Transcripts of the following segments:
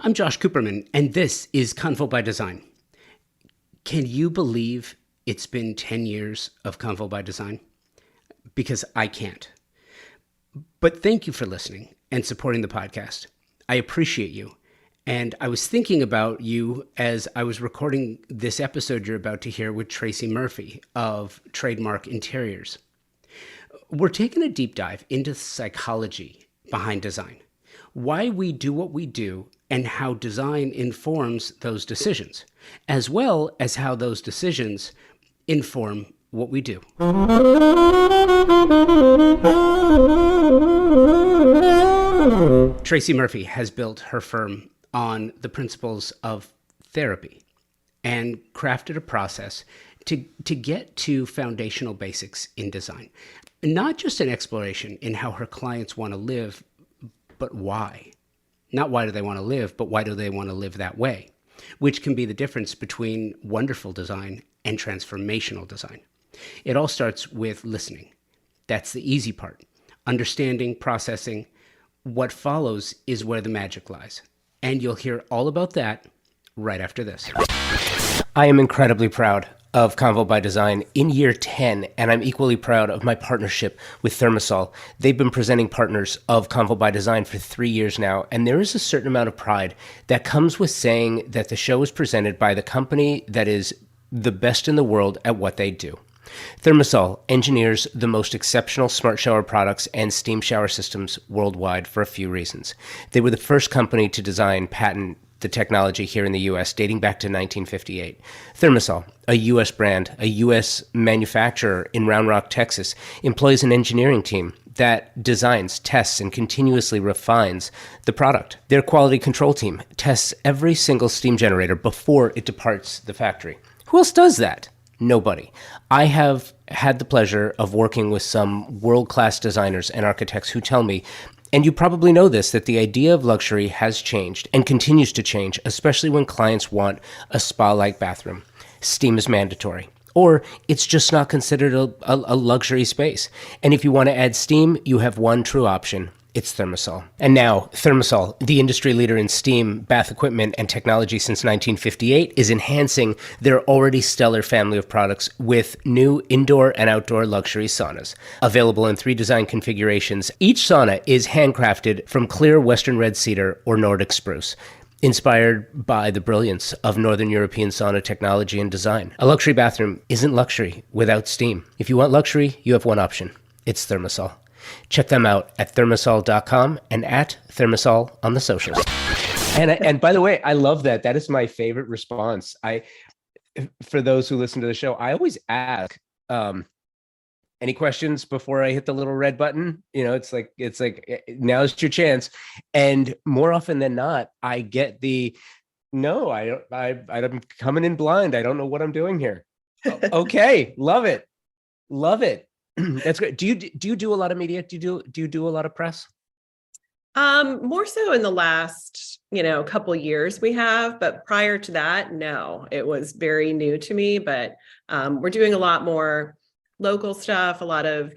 I'm Josh Cooperman, and this is Convo by Design. Can you believe it's been 10 years of Convo by Design? Because I can't. But thank you for listening and supporting the podcast. I appreciate you. And I was thinking about you as I was recording this episode you're about to hear with Tracee Murphy of Trademark Interiors. We're taking a deep dive into the psychology behind design, why we do what we do, and how design informs those decisions, as well as how those decisions inform what we do. Tracee Murphy has built her firm on the principles of therapy and crafted a process to get to foundational basics in design. Not just an exploration in how her clients want to live, but why. Not why do they want to live, but why do they want to live that way, which can be the difference between wonderful design and transformational design. It all starts with listening. That's the easy part. Understanding, processing. What follows is where the magic lies. And you'll hear all about that right after this. I am incredibly proud of Convo by Design in year 10, and I'm equally proud of my partnership with Thermosol. They've been presenting partners of Convo by Design for 3 years now, and there is a certain amount of pride that comes with saying that the show is presented by the company that is the best in the world at what they do. Thermosol engineers the most exceptional smart shower products and steam shower systems worldwide for a few reasons. They were the first company to design, patent the technology here in the U.S. dating back to 1958. Thermosol, a U.S. brand, a U.S. manufacturer in Round Rock, Texas, employs an engineering team that designs, tests, and continuously refines the product. Their quality control team tests every single steam generator before it departs the factory. Who else does that? Nobody. I have had the pleasure of working with some world-class designers and architects who tell me, and you probably know this, that the idea of luxury has changed and continues to change, especially when clients want a spa-like bathroom. Steam is mandatory, or it's just not considered a luxury space. And if you want to add steam, you have one true option. It's Thermosol. And now, Thermosol, the industry leader in steam, bath equipment, and technology since 1958, is enhancing their already stellar family of products with new indoor and outdoor luxury saunas. Available in 3 design configurations, each sauna is handcrafted from clear Western red cedar or Nordic spruce, inspired by the brilliance of Northern European sauna technology and design. A luxury bathroom isn't luxury without steam. If you want luxury, you have one option. It's Thermosol. Check them out at thermosol.com and at Thermosol on the socials. And by the way, I love that. That is my favorite response. For those who listen to the show, I always ask, any questions before I hit the little red button? You know, it's like now's your chance. And more often than not, I get no, I'm coming in blind. I don't know what I'm doing here. Okay. Love it. Love it. That's great. Do you do a lot of media? Do you do a lot of press? More so in the last, couple years we have, but prior to that, no, it was very new to me, but, we're doing a lot more local stuff, a lot of,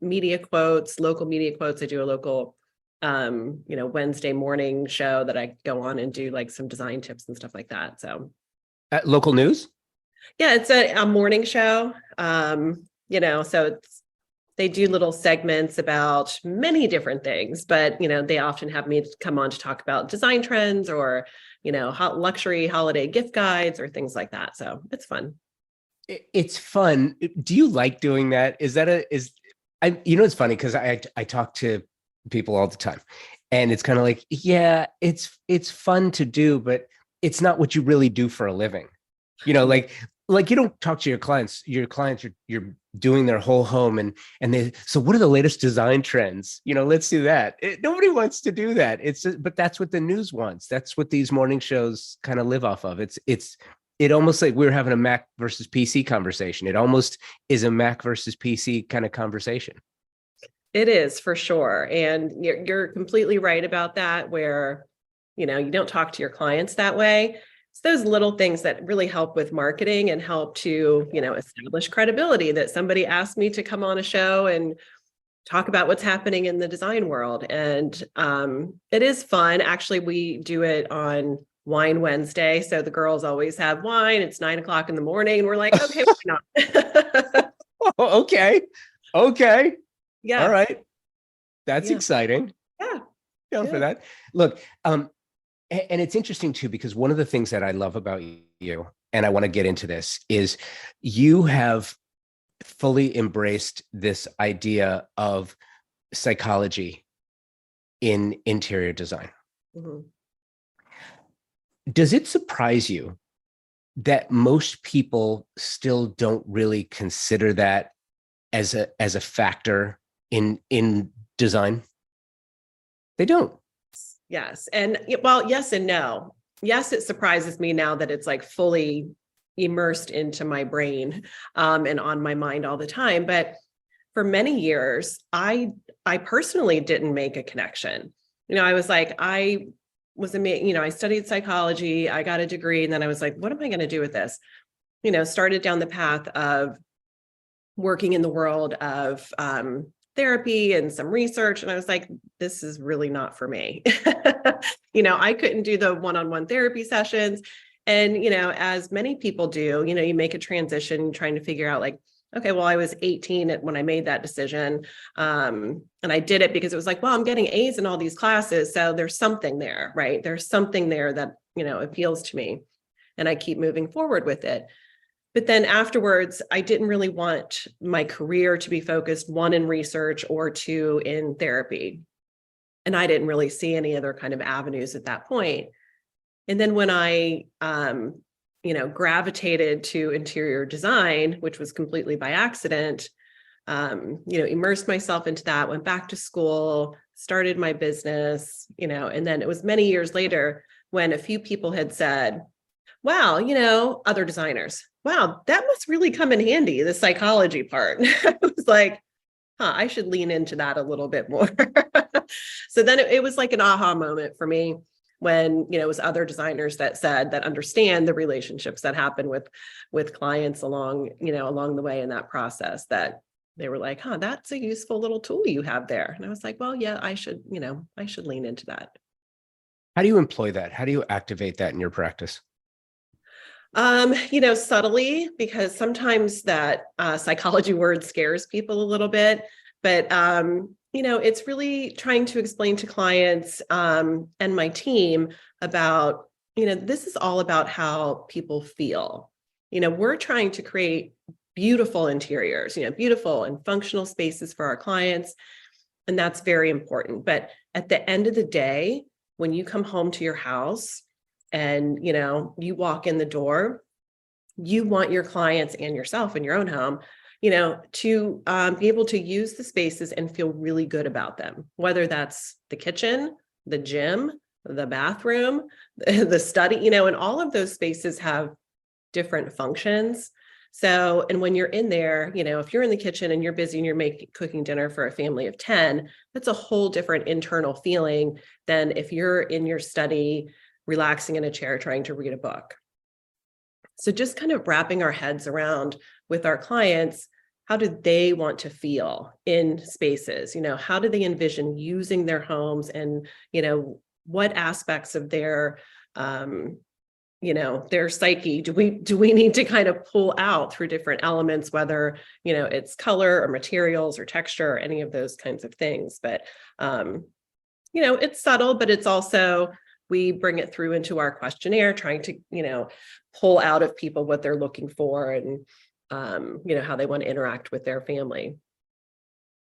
media quotes, local media quotes. I do a local, Wednesday morning show that I go on and do like some design tips and stuff like that. So Local news? Yeah, it's a morning show. So they do little segments about many different things, but, they often have me come on to talk about design trends or, luxury holiday gift guides or things like that. So it's fun. It's fun. Do you like doing that? It's funny because I talk to people all the time and it's kind of like, yeah, it's fun to do, but it's not what you really do for a living. Like you don't talk to your clients. You're doing their whole home and so what are the latest design trends? Let's do that. Nobody wants to do that. But that's what the news wants. That's what these morning shows kind of live off of. It almost like we're having a Mac versus PC conversation. It almost is a Mac versus PC kind of conversation. It is for sure. And you're completely right about that, where, you don't talk to your clients that way. It's those little things that really help with marketing and help to, establish credibility, that somebody asked me to come on a show and talk about what's happening in the design world. And it is fun. Actually, we do it on Wine Wednesday. So the girls always have wine. It's 9 o'clock in the morning. And we're like, okay, why not? Oh, okay. Okay. All Yeah. right. That's Yeah. exciting. Yeah. Down for Yeah. that. Look, and it's interesting too, because one of the things that I love about you, and I want to get into this, is you have fully embraced this idea of psychology in interior design. Mhm. Does it surprise you that most people still don't really consider that as a factor in design? They don't. Yes. And well, yes and no. Yes, it surprises me now that it's like fully immersed into my brain and on my mind all the time. But for many years, I personally didn't make a connection. I was like, I studied psychology, I got a degree, and then I was like, what am I going to do with this? Started down the path of working in the world of therapy and some research. And I was like, this is really not for me. I couldn't do the one-on-one therapy sessions. And, as many people do, you make a transition trying to figure out like, okay, well, I was 18 when I made that decision. And I did it because it was like, well, I'm getting A's in all these classes. So there's something there, right? There's something there that, appeals to me. And I keep moving forward with it. But then afterwards, I didn't really want my career to be focused, one, in research or two, in therapy. And I didn't really see any other kind of avenues at that point. And then when I, gravitated to interior design, which was completely by accident, immersed myself into that, went back to school, started my business, and then it was many years later when a few people had said, wow, other designers, wow, that must really come in handy, the psychology part. I was like, I should lean into that a little bit more. So then it was like an aha moment for me when, it was other designers that said that understand the relationships that happen with clients along the way in that process, that they were like, that's a useful little tool you have there. And I was like, well, yeah, I should lean into that. How do you employ that? How do you activate that in your practice? Subtly, because sometimes that psychology word scares people a little bit, but it's really trying to explain to clients and my team about, this is all about how people feel. We're trying to create beautiful interiors, beautiful and functional spaces for our clients. And that's very important. But at the end of the day, when you come home to your house, and you walk in the door, you want your clients and yourself in your own home, to be able to use the spaces and feel really good about them, whether that's the kitchen, the gym, the bathroom, the study, and all of those spaces have different functions. So, and when you're in there, if you're in the kitchen and you're busy and you're cooking dinner for a family of 10, that's a whole different internal feeling than if you're in your study, relaxing in a chair, trying to read a book. So just kind of wrapping our heads around with our clients, how do they want to feel in spaces? How do they envision using their homes, and, what aspects of their, their psyche do we need to kind of pull out through different elements, whether, it's color or materials or texture or any of those kinds of things. But, it's subtle, but it's also, we bring it through into our questionnaire, trying to, pull out of people what they're looking for, and, how they want to interact with their family.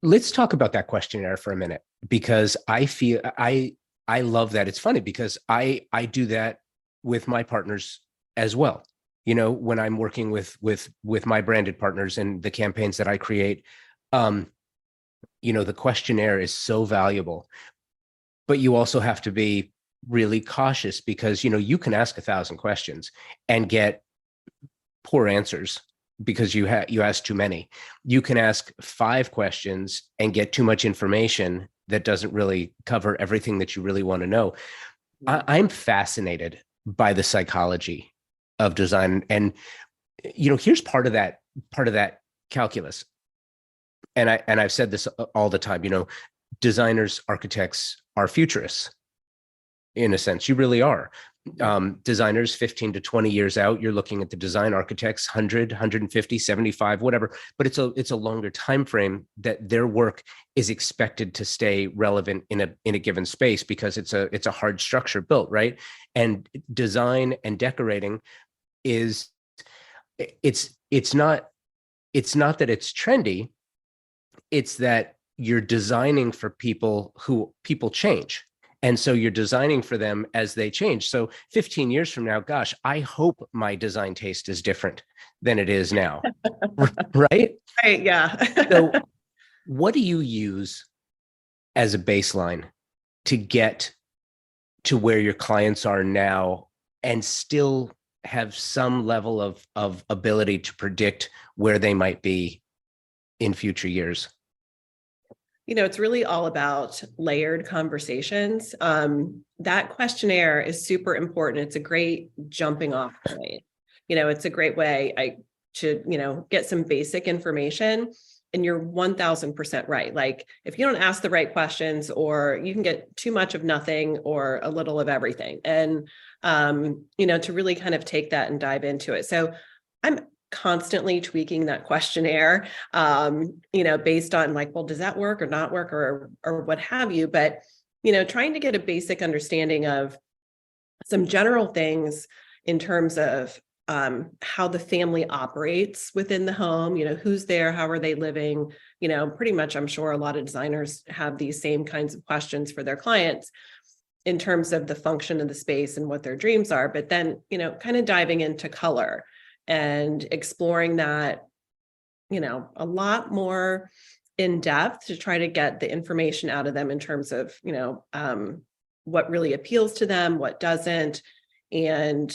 Let's talk about that questionnaire for a minute, because I love that. It's funny because I do that with my partners as well. When I'm working with my branded partners and the campaigns that I create, the questionnaire is so valuable, but you also have to be really cautious, because you can ask 1,000 questions and get poor answers because you ask too many. You can ask 5 questions and get too much information that doesn't really cover everything that you really want to know. I'm fascinated by the psychology of design, and here's part of that calculus. and I've said this all the time, designers, architects are futurists in a sense. You really are. Designers 15 to 20 years out, you're looking at the design architects 100, 150, 75, whatever, but it's a longer time frame that their work is expected to stay relevant in a given space, because it's a hard structure built, right? And design and decorating is it's not that it's trendy, it's that you're designing for people change. And so you're designing for them as they change. So 15 years from now, gosh, I hope my design taste is different than it is now. Right? Right. Yeah. So what do you use as a baseline to get to where your clients are now and still have some level of ability to predict where they might be in future years? It's really all about layered conversations. That questionnaire is super important. It's a great jumping off point. It's a great way to get some basic information. And you're 1000% right. Like, if you don't ask the right questions, or you can get too much of nothing or a little of everything. And, to really kind of take that and dive into it. So I'm constantly tweaking that questionnaire, based on like, well, does that work or not work, or what have you. But, trying to get a basic understanding of some general things in terms of how the family operates within the home, who's there, how are they living, pretty much, I'm sure a lot of designers have these same kinds of questions for their clients in terms of the function of the space and what their dreams are. But then, kind of diving into color and exploring that, a lot more in depth to try to get the information out of them in terms of, what really appeals to them, what doesn't, and,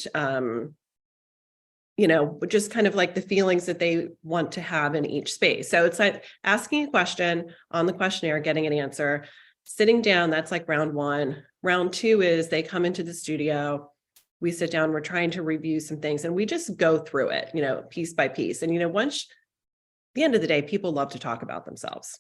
just kind of like the feelings that they want to have in each space. So it's like asking a question on the questionnaire, getting an answer, sitting down. That's like round one. Round two is they come into the studio. We sit down, we're trying to review some things, and we just go through it, piece by piece. And, once at the end of the day, people love to talk about themselves.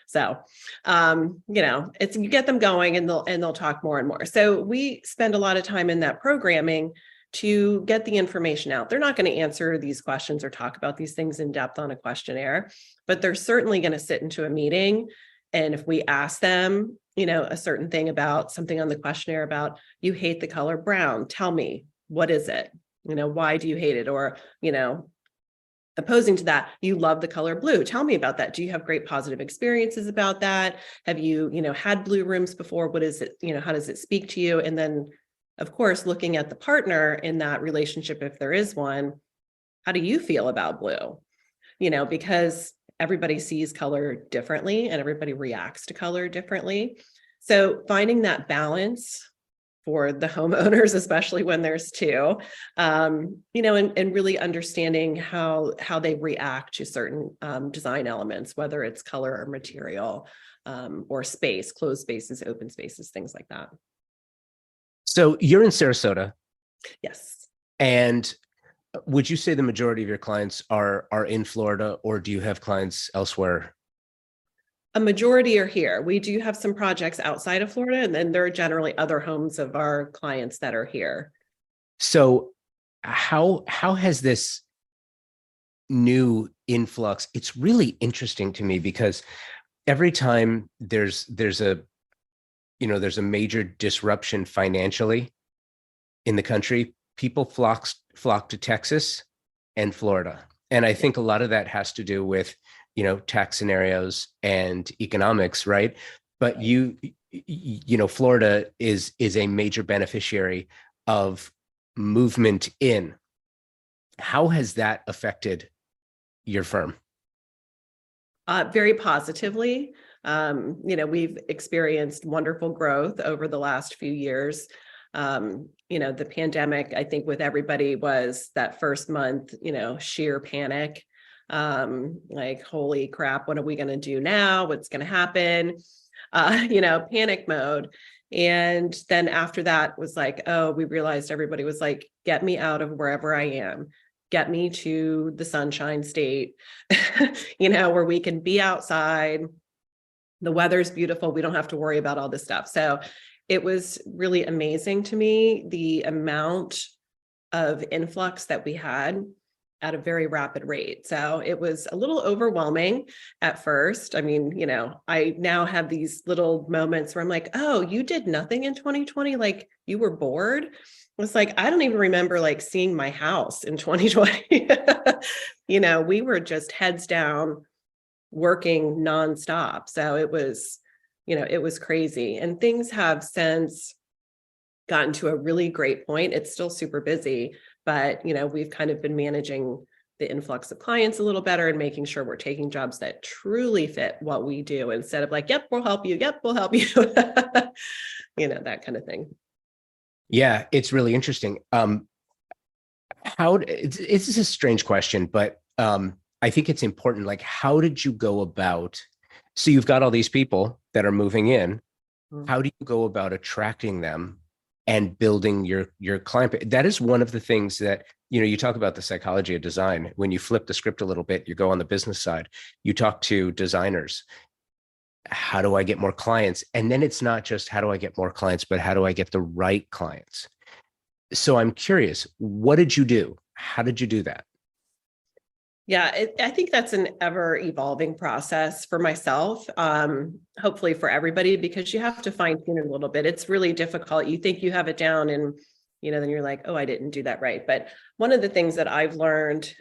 So, it's, you get them going and they'll talk more and more. So we spend a lot of time in that programming to get the information out. They're not going to answer these questions or talk about these things in depth on a questionnaire, but they're certainly going to sit into a meeting. And if we ask them, a certain thing about something on the questionnaire about, you hate the color brown, tell me, what is it? Why do you hate it? Or, opposing to that, you love the color blue. Tell me about that. Do you have great positive experiences about that? Have you, had blue rooms before? What is it? How does it speak to you? And then, of course, looking at the partner in that relationship, if there is one, how do you feel about blue? Because everybody sees color differently and everybody reacts to color differently. So finding that balance for the homeowners, especially when there's two, and really understanding how they react to certain design elements, whether it's color or material, or space, closed spaces, open spaces, things like that. So you're in Sarasota. Yes. And would you say the majority of your clients are in Florida, or do you have clients elsewhere? A majority are here. We do have some projects outside of Florida, and then there are generally other homes of our clients that are here. So how has this new influx? It's really interesting to me, because every time there's a major disruption financially in the country, people flock to Texas and Florida. And I think a lot of that has to do with, tax scenarios and economics, right? But Florida is a major beneficiary of movement in. How has that affected your firm? Very positively. We've experienced wonderful growth over the last few years. The pandemic, I think with everybody, was that first month, sheer panic. Like, holy crap, what are we going to do now? What's going to happen? Panic mode. And then after that was like, oh, we realized everybody was like, get me out of wherever I am. get me to the Sunshine State, where we can be outside. The weather's beautiful. We don't have to worry about all this stuff. So it was really amazing to me, the amount of influx that we had at a very rapid rate. So it was a little overwhelming at first. I mean, I now have these little moments where I'm like, oh, you did nothing in 2020? Like you were bored? It's like, I don't even remember like seeing my house in 2020. We were just heads down working nonstop. So it was crazy. And things have since gotten to a really great point. It's still super busy, but we've kind of been managing the influx of clients a little better and making sure we're taking jobs that truly fit what we do instead of like, yep, we'll help you. Yep, we'll help you. That kind of thing. Yeah, it's really interesting. It's a strange question, but I think it's important. Like, how did you go about? So you've got all these people that are moving in. How do you go about attracting them and building your client base? That is one of the things that, you talk about the psychology of design. When you flip the script a little bit, you go on the business side, you talk to designers. How do I get more clients? And then it's not just how do I get more clients, but how do I get the right clients? So I'm curious, what did you do? How did you do that? Yeah, I think that's an ever evolving process for myself, hopefully for everybody, because you have to fine tune it a little bit. It's really difficult. You think you have it down and, then you're like, oh, I didn't do that right. But one of the things that I've learned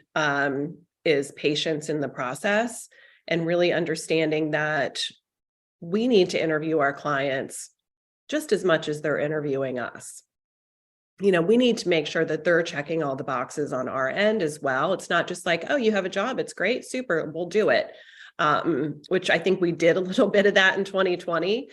is patience in the process and really understanding that we need to interview our clients just as much as they're interviewing us. We need to make sure that they're checking all the boxes on our end as well. It's not just like, oh, you have a job. It's great. Super. We'll do it. Which I think we did a little bit of that in 2020.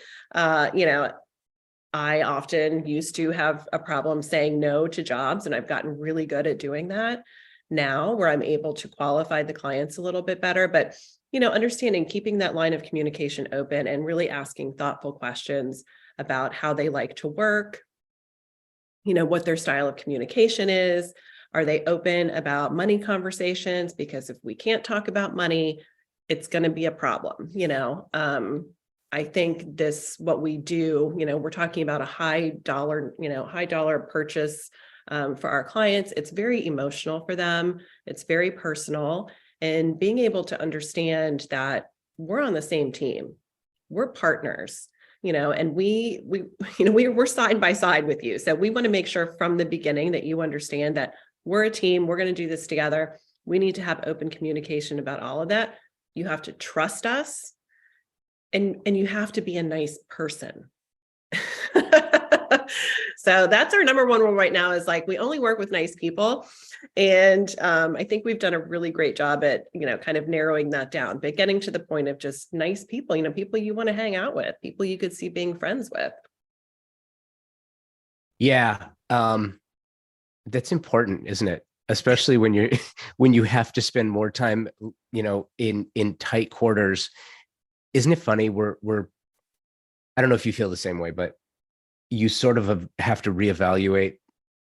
I often used to have a problem saying no to jobs, and I've gotten really good at doing that now where I'm able to qualify the clients a little bit better. But, understanding, keeping that line of communication open and really asking thoughtful questions about how they like to work, what their style of communication is. Are they open about money conversations? Because if we can't talk about money, it's going to be a problem. I think what we do, we're talking about a high dollar purchase for our clients. It's very emotional for them. It's very personal. And being able to understand that we're on the same team, we're partners. And we're side by side with you. So we want to make sure from the beginning that you understand that we're a team. We're going to do this together. We need to have open communication about all of that. You have to trust us, and you have to be a nice person. So that's our number one rule right now is like, we only work with nice people. And I think we've done a really great job at, kind of narrowing that down, but getting to the point of just nice people, people you want to hang out with, people you could see being friends with. Yeah. That's important, isn't it? Especially when you have to spend more time, in tight quarters. Isn't it funny? I don't know if you feel the same way, but you sort of have to reevaluate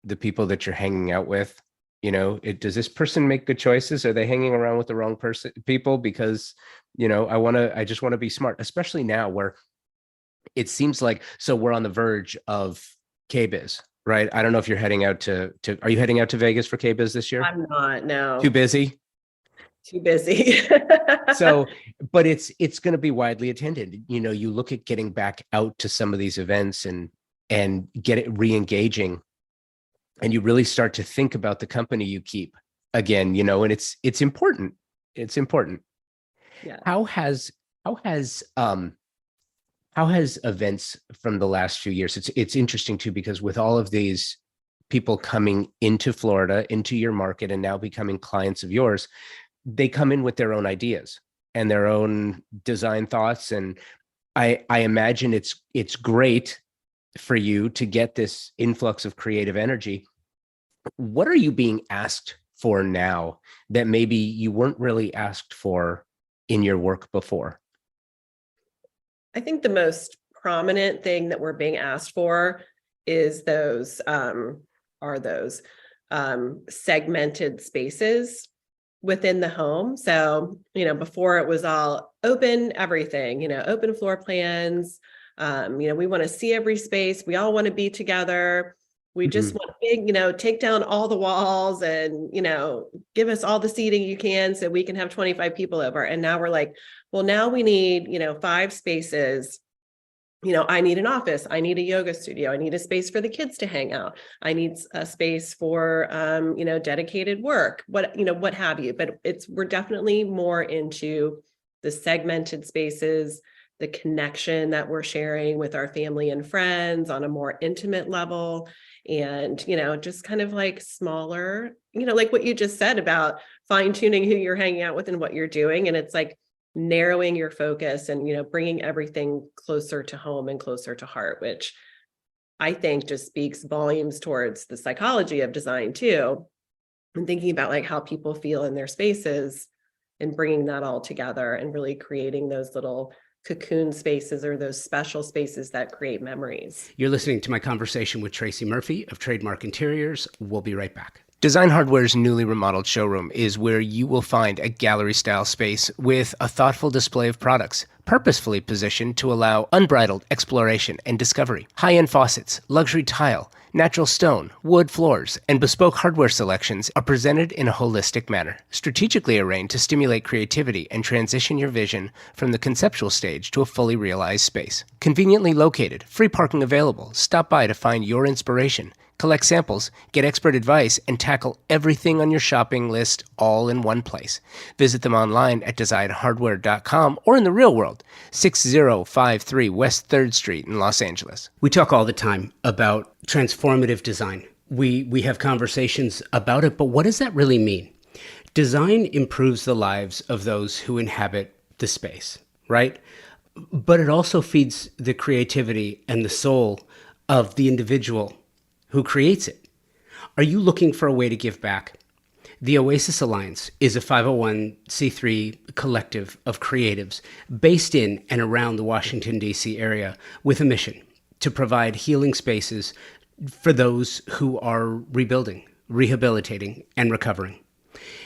the people that you're hanging out with. Does this person make good choices? Are they hanging around with the wrong people? Because, I just want to be smart, especially now where it seems like, so we're on the verge of KBiz, right? I don't know if you're heading out are you heading out to Vegas for KBiz this year? I'm not, no. Too busy? Too busy. So, but it's going to be widely attended. You look at getting back out to some of these events and get it re-engaging, and you really start to think about the company you keep again, and it's important. It's important. Yeah. How has events from the last few years, it's interesting too, because with all of these people coming into Florida, into your market, and now becoming clients of yours, they come in with their own ideas and their own design thoughts. And I imagine it's great for you to get this influx of creative energy. What are you being asked for now that maybe you weren't really asked for in your work before? I think the most prominent thing that we're being asked for is those segmented spaces within the home. So, before it was all open everything, open floor plans. We want to see every space. We all want to be together. We just want big, take down all the walls and, give us all the seating you can so we can have 25 people over. And now we're like, well, now we need, 5 spaces. I need an office. I need a yoga studio. I need a space for the kids to hang out. I need a space for, dedicated work, what have you. But we're definitely more into the segmented spaces, the connection that we're sharing with our family and friends on a more intimate level. And, just kind of like smaller, like what you just said about fine tuning who you're hanging out with and what you're doing. And it's like narrowing your focus and, bringing everything closer to home and closer to heart, which I think just speaks volumes towards the psychology of design too. And thinking about like how people feel in their spaces and bringing that all together and really creating those little cocoon spaces or those special spaces that create memories. You're listening to my conversation with Tracee Murphy of Trademark Interiors. We'll be right back. Design Hardware's newly remodeled showroom is where you will find a gallery-style space with a thoughtful display of products, purposefully positioned to allow unbridled exploration and discovery. High-end faucets, luxury tile, natural stone, wood floors, and bespoke hardware selections are presented in a holistic manner, strategically arranged to stimulate creativity and transition your vision from the conceptual stage to a fully realized space. Conveniently located, free parking available. Stop by to find your inspiration. Collect samples, get expert advice, and tackle everything on your shopping list all in one place. Visit them online at designhardware.com or in the real world, 6053 West 3rd Street in Los Angeles. We talk all the time about transformative design. We have conversations about it, but what does that really mean? Design improves the lives of those who inhabit the space, right? But it also feeds the creativity and the soul of the individual who creates it. Are you looking for a way to give back? The Oasis Alliance is a 501c3 collective of creatives based in and around the Washington, D.C. area with a mission to provide healing spaces for those who are rebuilding, rehabilitating, and recovering.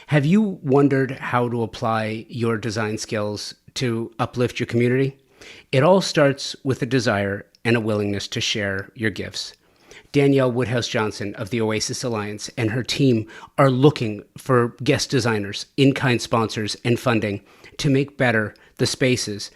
Have you wondered how to apply your design skills to uplift your community? It all starts with a desire and a willingness to share your gifts. Danielle Woodhouse-Johnson of the Oasis Alliance and her team are looking for guest designers, in-kind sponsors, and funding to make better the spaces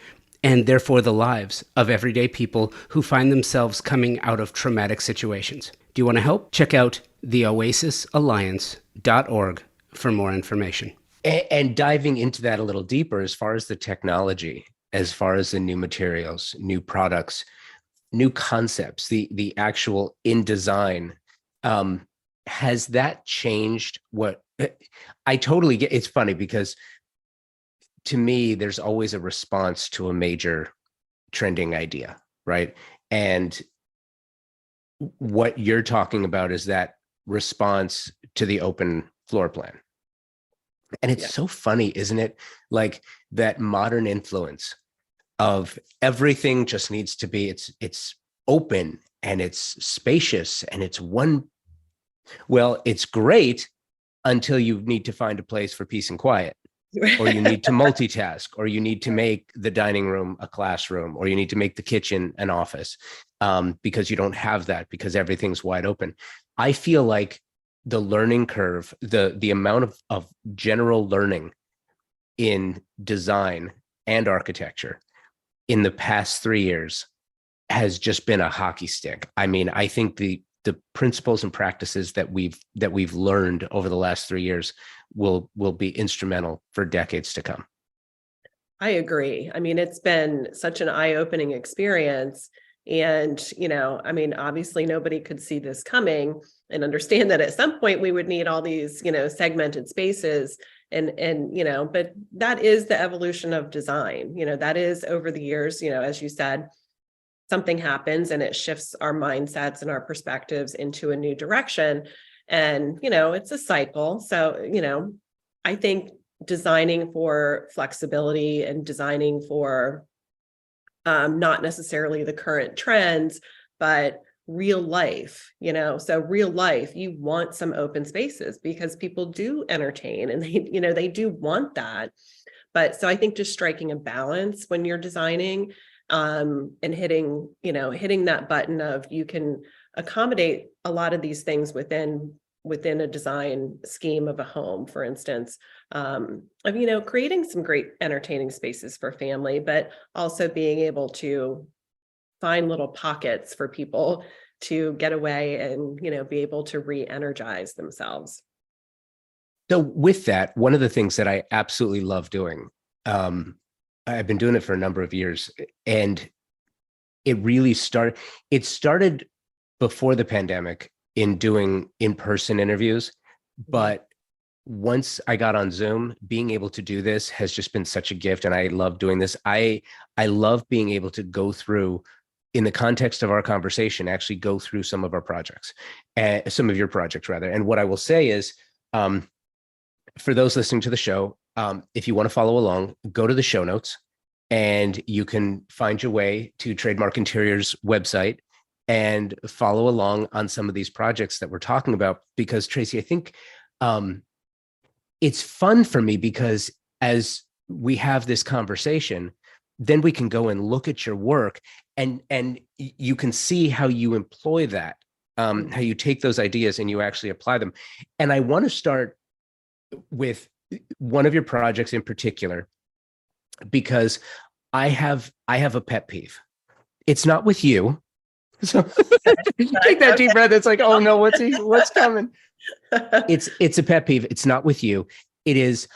and therefore the lives of everyday people who find themselves coming out of traumatic situations. Do you want to help? Check out theoasisalliance.org for more information. And diving into that a little deeper, as far as the technology, as far as the new materials, new products, new concepts, the actual in design, has that changed what I totally get? It's funny because to me, there's always a response to a major trending idea, right? And what you're talking about is that response to the open floor plan. And it's so funny, isn't it? Like that modern influence of everything just needs to be, it's open and it's spacious and it's one. Well, it's great until you need to find a place for peace and quiet, or you need to multitask, or you need to make the dining room a classroom, or you need to make the kitchen an office, because you don't have that, because everything's wide open. I feel like the learning curve, the amount of general learning in design and architecture in the past 3 years has just been a hockey stick. I mean, I think the principles and practices that we've learned over the last 3 years will be instrumental for decades to come. I agree. I mean, it's been such an eye-opening experience. And, I mean, obviously nobody could see this coming and understand that at some point we would need all these, segmented spaces and, but that is the evolution of design. That is over the years, as you said, something happens and it shifts our mindsets and our perspectives into a new direction. And, it's a cycle. So, I think designing for flexibility and designing for not necessarily the current trends, but real life, so real life, you want some open spaces because people do entertain and they do want that. But so I think just striking a balance when you're designing, and hitting that button of, you can accommodate a lot of these things within a design scheme of a home, for instance, of creating some great entertaining spaces for family, but also being able to find little pockets for people to get away and be able to re-energize themselves. So with that, one of the things that I absolutely love doing, I've been doing it for a number of years, and it started before the pandemic in doing in-person interviews, but once I got on Zoom, being able to do this has just been such a gift, and I love doing this. I love being able to go through, in the context of our conversation, actually go through some of our projects, some of your projects rather. And what I will say is, for those listening to the show, if you want to follow along, go to the show notes and you can find your way to Trademark Interior's website and follow along on some of these projects that we're talking about. Because Tracee, I think it's fun for me because as we have this conversation, then we can go and look at your work and you can see how you employ that, how you take those ideas and you actually apply them. And I want to start with one of your projects in particular, because I have a pet peeve. It's not with you. So take that deep breath. It's like, oh no, what's coming? It's a pet peeve. It's not with you. It is,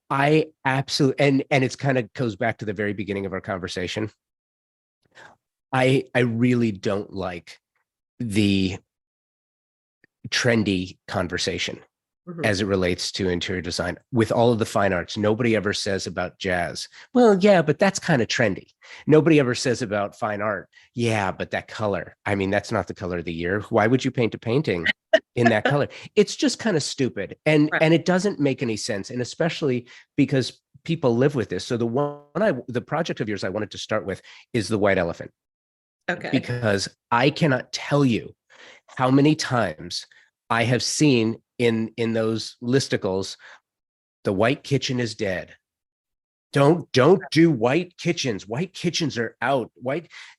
I absolutely, and it's kind of goes back to the very beginning of our conversation. I really don't like the trendy conversation as it relates to interior design. With all of the fine arts, nobody ever says about jazz, well, yeah, but that's kind of trendy. Nobody ever says about fine art, yeah, but that color, I mean, that's not the color of the year. Why would you paint a painting in that color? It's just kind of stupid. And it doesn't make any sense. And especially because people live with this. So the project of yours I wanted to start with is the white elephant. Okay. Because I cannot tell you how many times I have seen in those listicles, the white kitchen is dead. Don't do white kitchens. White kitchens are out.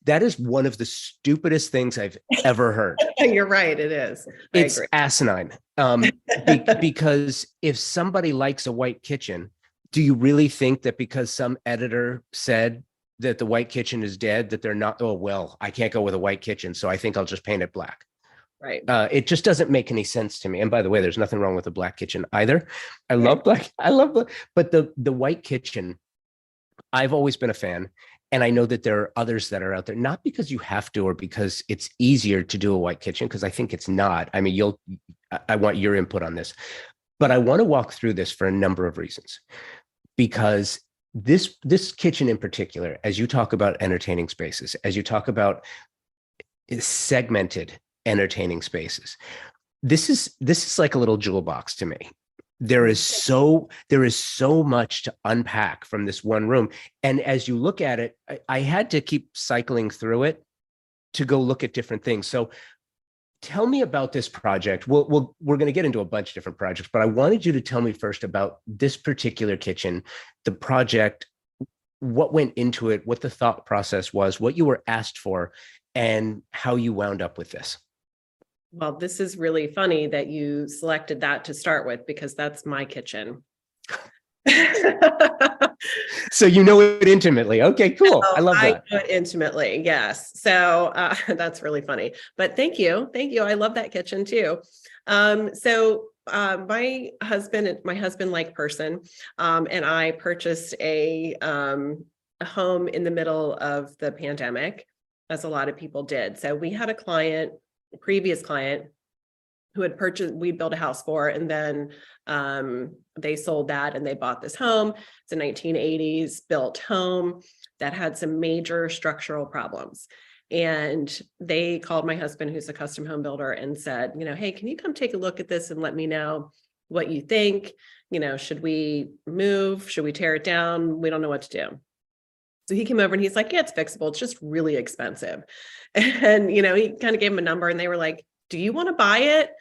That is one of the stupidest things I've ever heard. You're right. It is. It's asinine. Because if somebody likes a white kitchen, do you really think that because some editor said that the white kitchen is dead, that they're not, oh, well, I can't go with a white kitchen, so I think I'll just paint it black. Right. It just doesn't make any sense to me. And by the way, there's nothing wrong with a black kitchen either. I love black. But the white kitchen, I've always been a fan. And I know that there are others that are out there, not because you have to, or because it's easier to do a white kitchen, because I think it's not. I mean, I want your input on this, but I want to walk through this for a number of reasons, because this kitchen in particular, as you talk about entertaining spaces, as you talk about segmented entertaining spaces, this is like a little jewel box to me. There is so much to unpack from this one room. And as you look at it, I had to keep cycling through it to go look at different things. So tell me about this project. We're going to get into a bunch of different projects, but I wanted you to tell me first about this particular kitchen, the project, what went into it, what the thought process was, what you were asked for, and how you wound up with this. Well, this is really funny that you selected that to start with, because that's my kitchen. So you know it intimately. Okay, cool. I love that. I know it intimately. Yes. So that's really funny, but thank you. Thank you. I love that kitchen too. My husband-like person, and I purchased a home in the middle of the pandemic, as a lot of people did. So we had a previous client who had purchased, we built a house for, and then they sold that and they bought this home. It's a 1980s built home that had some major structural problems. And they called my husband, who's a custom home builder, and said, hey, can you come take a look at this and let me know what you think? Should we move? Should we tear it down? We don't know what to do. So he came over and he's like, yeah, it's fixable. It's just really expensive. And, you know, he kind of gave him a number and they were like, do you want to buy it?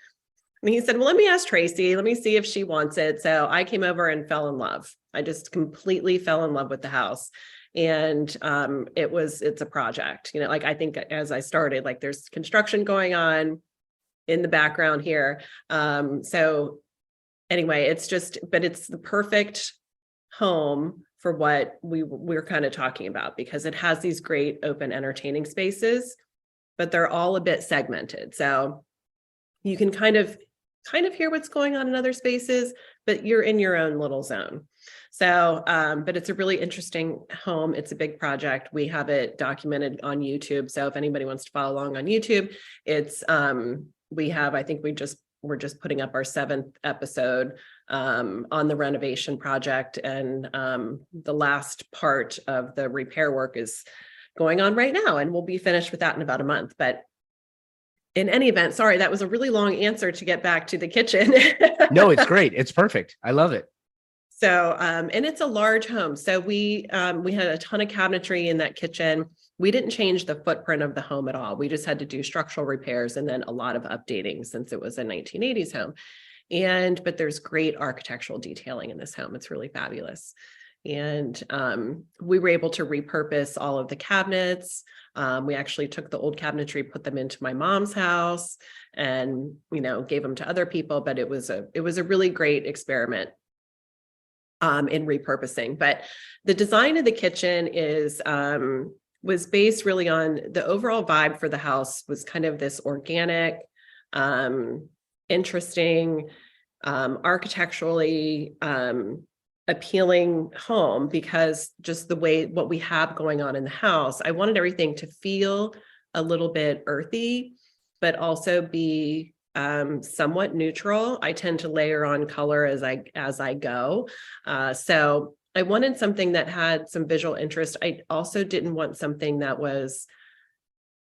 And he said, well, let me ask Tracee. Let me see if she wants it. So I came over and fell in love. I just completely fell in love with the house. And it's a project, you know, like I think as I started, like there's construction going on in the background here. So anyway, but it's the perfect home for what we're kind of talking about, because it has these great open entertaining spaces, but they're all a bit segmented. So you can kind of hear what's going on in other spaces, but you're in your own little zone. So, but it's a really interesting home. It's a big project. We have it documented on YouTube. So if anybody wants to follow along on YouTube, it's, I think we're just putting up our 7th episode on the renovation project. And the last part of the repair work is going on right now, and we'll be finished with that in about a month. But in any event, sorry, that was a really long answer to get back to the kitchen. No, it's great. It's perfect. I love it. So, and it's a large home. So we had a ton of cabinetry in that kitchen. We didn't change the footprint of the home at all. We just had to do structural repairs and then a lot of updating since it was a 1980s home. But there's great architectural detailing in this home. It's really fabulous. And we were able to repurpose all of the cabinets. We actually took the old cabinetry, put them into my mom's house, and, you know, gave them to other people. But it was a really great experiment in repurposing. But the design of the kitchen was based really on the overall vibe for the house was kind of this organic, interesting, architecturally appealing home, because just what we have going on in the house, I wanted everything to feel a little bit earthy, but also be somewhat neutral. I tend to layer on color as I go. So I wanted something that had some visual interest. I also didn't want something that was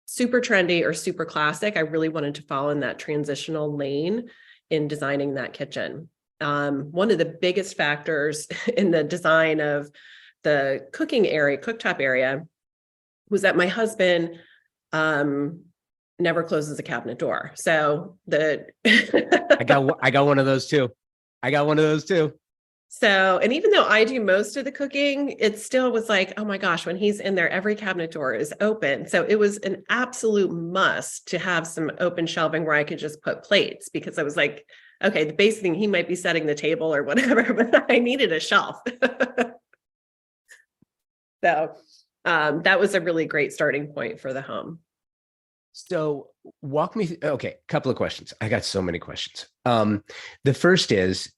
super trendy or super classic. I really wanted to fall in that transitional lane in designing that kitchen. One of the biggest factors in the design of the cooktop area, was that my husband never closes a cabinet door. So I got one of those too. So, and even though I do most of the cooking, it still was like, oh my gosh, when he's in there, every cabinet door is open. So it was an absolute must to have some open shelving where I could just put plates, because I was like, okay, the basic thing, he might be setting the table or whatever, but I needed a shelf. So that was a really great starting point for the home. So walk me through, okay, a couple of questions. I got so many questions. The first is,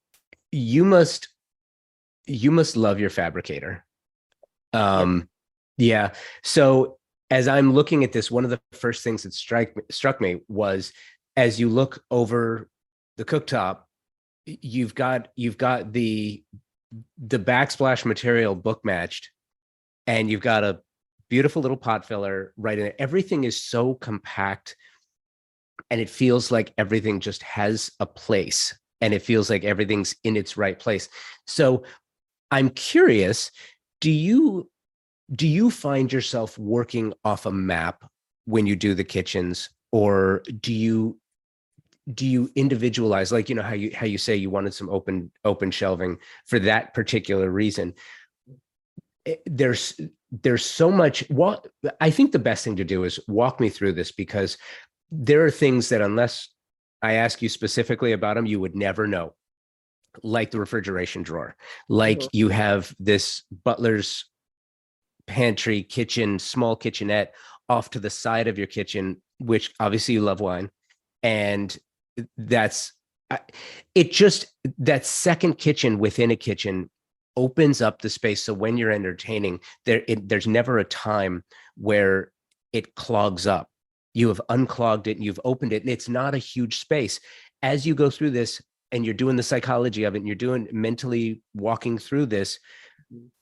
you must love your fabricator. Yeah. So as I'm looking at this, one of the first things that struck me was, as you look over the cooktop, you've got the backsplash material book matched, and you've got a beautiful little pot filler right in it. Everything is so compact, and it feels like everything just has a place, and it feels like everything's in its right place. So I'm curious, do you find yourself working off a map when you do the kitchens, or do you individualize, like, you know, how you say you wanted some open shelving for that particular reason? There's so much. What I think the best thing to do is walk me through this, because there are things that, unless I ask you specifically about them, you would never know, like the refrigeration drawer, like you have this butler's pantry kitchen, small kitchenette off to the side of your kitchen, which obviously you love wine. And that second kitchen within a kitchen opens up the space. So when you're entertaining, there's never a time where it clogs up. You have unclogged it and you've opened it, and it's not a huge space. As you go through this and you're doing the psychology of it, and you're doing mentally walking through this,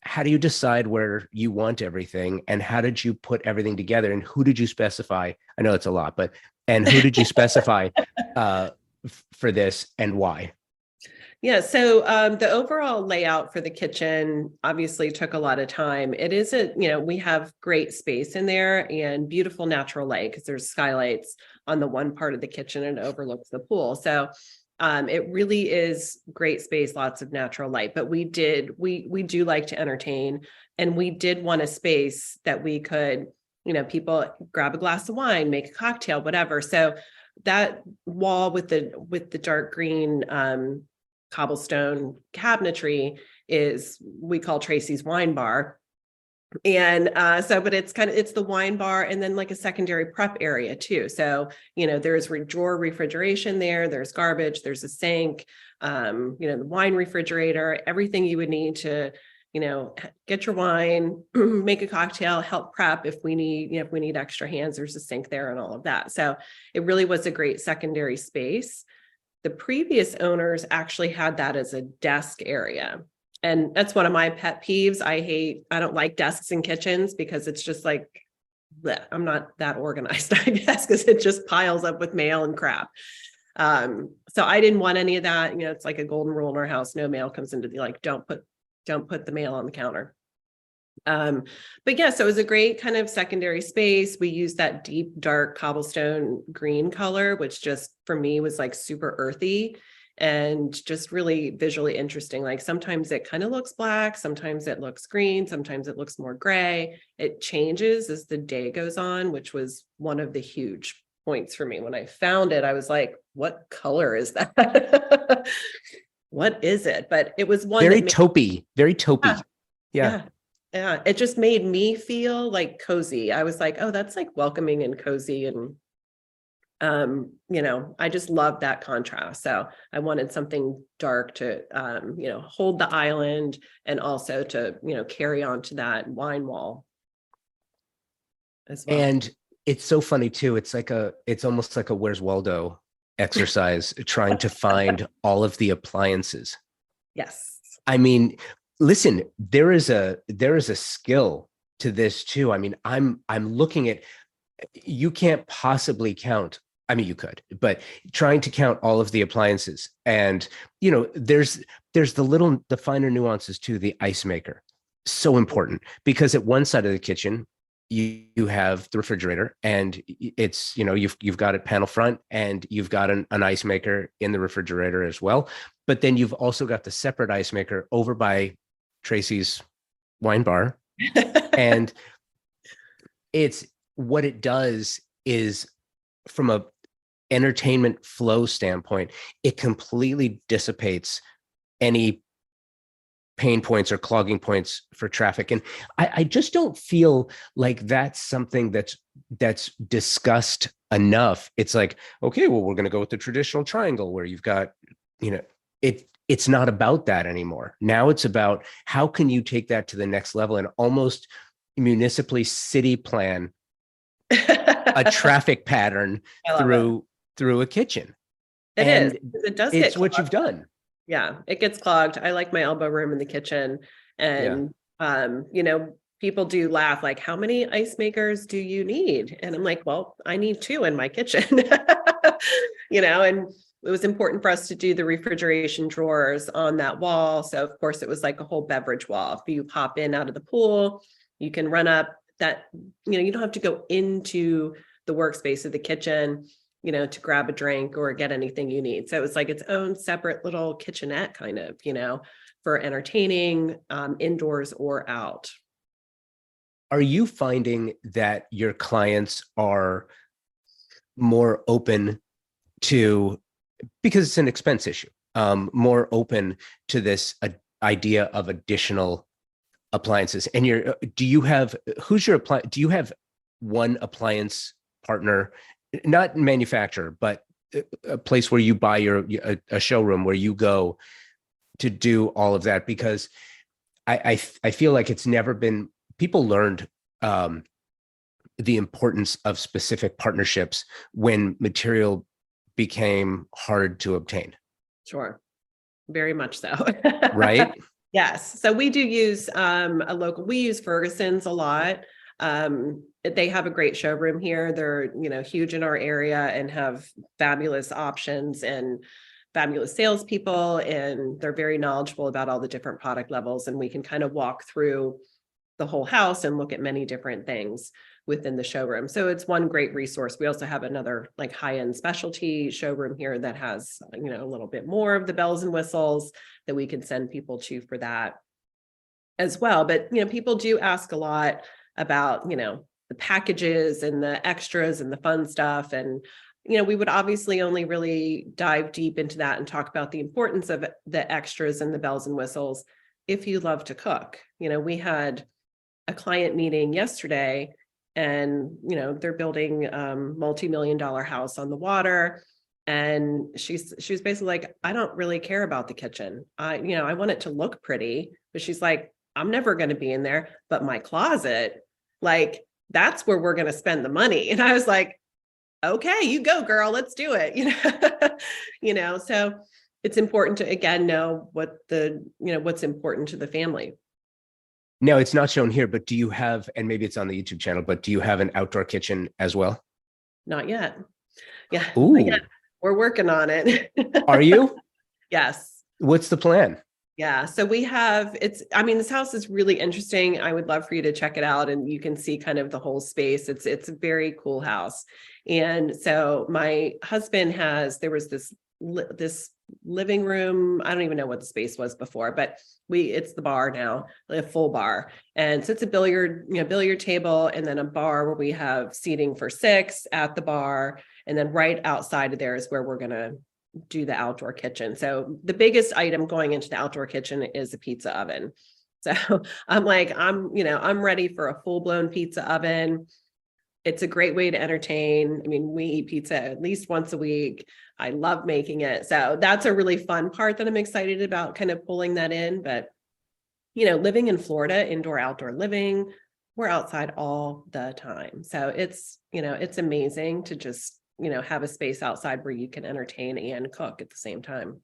how do you decide where you want everything, and how did you put everything together, and who did you specify? I know it's a lot, and who did you specify for this, and why? Yeah, so the overall layout for the kitchen obviously took a lot of time. It isn't, we have great space in there and beautiful natural light because there's skylights on the one part of the kitchen and it overlooks the pool. So it really is great space, lots of natural light. But we do like to entertain, and we did want a space that we could, people grab a glass of wine, make a cocktail, whatever. So that wall with the dark green cobblestone cabinetry is, we call Tracee's wine bar. And but it's the wine bar and then like a secondary prep area too. So, there's drawer refrigeration there's garbage, there's a sink, the wine refrigerator, everything you would need to, get your wine, make a cocktail, help prep if we need extra hands, there's a sink there and all of that. So it really was a great secondary space. The previous owners actually had that as a desk area. And that's one of my pet peeves. I don't like desks in kitchens because it's just like, bleh, I'm not that organized, I guess, because it just piles up with mail and crap. So I didn't want any of that. It's like a golden rule in our house. No mail comes into don't put the mail on the counter. But yeah, so it was a great kind of secondary space. We used that deep, dark cobblestone green color, which just for me was like super earthy and just really visually interesting. Like sometimes it kind of looks black, sometimes it looks green, sometimes it looks more gray. It changes as the day goes on, which was one of the huge points for me. When I found it, I was like, what color is that? What is it? But it was one very taupey, very taupey. Yeah. Yeah, it just made me feel like cozy. I was like, oh, that's like welcoming and cozy. And, I just love that contrast. So I wanted something dark to, hold the island and also to, carry on to that wine wall as well. And it's so funny too. It's almost like a Where's Waldo exercise, trying to find all of the appliances. Yes. I mean, listen, there is a skill to this too. I mean, I'm looking at, you can't possibly count. I mean, you could, but trying to count all of the appliances, and there's the finer nuances too. The ice maker, so important, because at one side of the kitchen you have the refrigerator, and it's you've got it panel front, and you've got an ice maker in the refrigerator as well. But then you've also got the separate ice maker over by Tracee's wine bar. And it's, what it does is, from a entertainment flow standpoint, it completely dissipates any pain points or clogging points for traffic. And I just don't feel like that's something that's discussed enough. It's like, okay, well, we're going to go with the traditional triangle where you've got, it's not about that anymore. Now it's about, how can you take that to the next level and almost municipally city plan a traffic pattern through a kitchen. It does. It's what you've done. Yeah, it gets clogged. I like my elbow room in the kitchen. And, people do laugh, like, how many ice makers do you need? And I'm like, well, I need 2 in my kitchen, and it was important for us to do the refrigeration drawers on that wall. So of course it was like a whole beverage wall. If you pop in out of the pool, you can run up that, you don't have to go into the workspace of the kitchen, to grab a drink or get anything you need. So it was like its own separate little kitchenette kind of, for entertaining, indoors or out. Are you finding that your clients are more open to, because it's an expense issue, more open to this idea of additional appliances? And do you have one appliance partner, not manufacturer, but a place where you buy a showroom where you go to do all of that? Because I feel like it's never been, people learned the importance of specific partnerships when material became hard to obtain. Sure. Very much so. Right? Yes. So we do use we use Ferguson's a lot. They have a great showroom here. They're, huge in our area and have fabulous options. And fabulous salespeople, and they're very knowledgeable about all the different product levels. And we can kind of walk through the whole house and look at many different things within the showroom. So it's one great resource. We also have another like high-end specialty showroom here that has, you know, a little bit more of the bells and whistles that we can send people to for that as well. But, you know, people do ask a lot about, you know, the packages and the extras and the fun stuff. And, you know, we would obviously only really dive deep into that and talk about the importance of the extras and the bells and whistles if you love to cook. You know, we had a client meeting yesterday, and, you know, they're building multi-million-dollar house on the water. And she was basically like, I don't really care about the kitchen. You know, I want it to look pretty, but she's like, I'm never going to be in there, but my closet, like, that's where we're going to spend the money. And I was like, okay, you go, girl, let's do it. You know, you know, so it's important to, again, know what the, you know, what's important to the family. Now, it's not shown here, but do you have, and maybe it's on the YouTube channel, but do you have an outdoor kitchen as well? Not yet. Yeah. Ooh. Not yet. We're working on it. Are you? Yes. What's the plan? Yeah. So we have, I mean, this house is really interesting. I would love for you to check it out, and you can see kind of the whole space. It's a very cool house. And so my husband there was this living room. I don't even know what the space was before, but it's the bar now, a full bar. And so it's a billiard table, and then a bar where we have seating for 6 at the bar. And then right outside of there is where we're going to do the outdoor kitchen. So the biggest item going into the outdoor kitchen is a pizza oven. So I'm like, I'm ready for a full-blown pizza oven. It's a great way to entertain. I mean, we eat pizza at least once a week. I love making it. So that's a really fun part that I'm excited about, kind of pulling that in. But, you know, living in Florida, indoor, outdoor living, we're outside all the time. So it's, you know, it's amazing to just, you know, have a space outside where you can entertain and cook at the same time.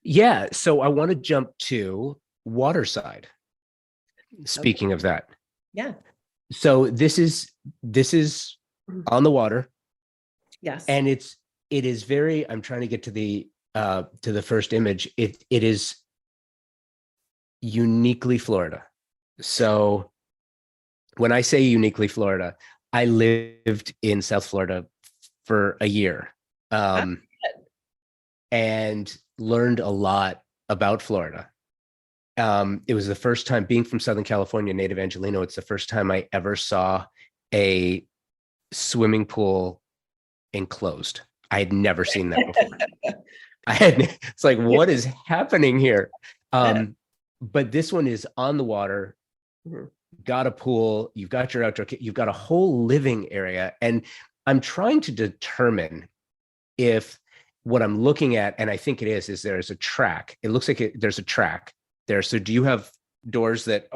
Yeah. So I want to jump to waterside. Speaking of that. Yeah. So this is on the water. Yes. And it is very, I'm trying to get to the first image. It is uniquely Florida. So when I say uniquely Florida, I lived in South Florida for a year, and learned a lot about Florida. It was the first time, being from Southern California, native Angelino, it's the first time I ever saw a swimming pool enclosed. I had never seen that before. It's like, what is happening here? But this one is on the water, got a pool, you've got your outdoor, you've got a whole living area. And I'm trying to determine if what I'm looking at, and I think it is there's a track. It looks like there's a track there. So do you have doors that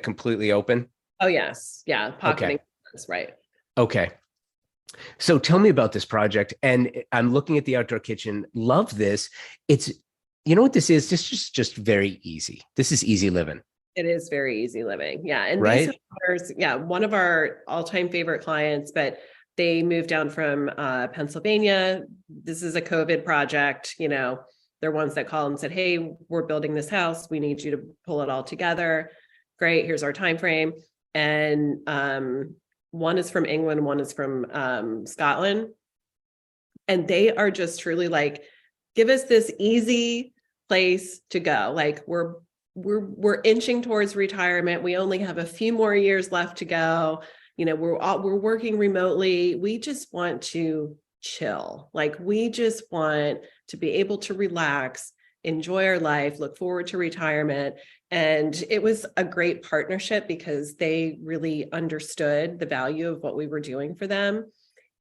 completely open? Oh, yes. Yeah. Pocketing. Okay. That's right. Okay. So tell me about this project. And I'm looking at the outdoor kitchen. Love this. It's, you know what this is? This is just very easy. This is easy living. It is very easy living. Yeah. And right? These one of our all-time favorite clients, but they moved down from Pennsylvania. This is a COVID project. You know, they're ones that call and said, hey, we're building this house. We need you to pull it all together. Great. Here's our time frame. And one is from England, one is from Scotland. And they are just truly like, give us this easy place to go. Like we're inching towards retirement. We only have a few more years left to go. You know, we're working remotely. We just want to chill. Like we just want to be able to relax, enjoy our life, look forward to retirement. And it was a great partnership because they really understood the value of what we were doing for them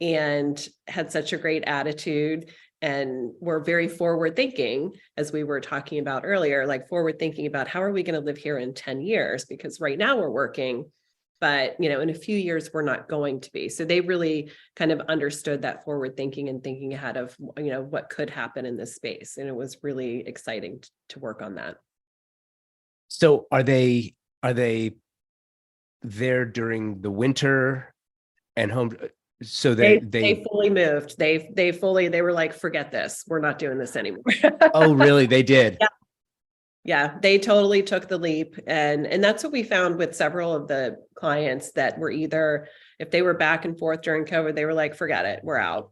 and had such a great attitude. And we're very forward thinking, as we were talking about earlier, like forward thinking about how are we going to live here in 10 years? Because right now we're working, but you know, in a few years, we're not going to be. So they really kind of understood that forward thinking and thinking ahead of, you know, what could happen in this space. And it was really exciting to work on that. So are they there during the winter and home? So They fully moved. They were like, forget this. We're not doing this anymore. oh, really? They did. Yeah. Yeah, they totally took the leap. And that's what we found with several of the clients that were either, if they were back and forth during COVID, they were like, forget it, we're out.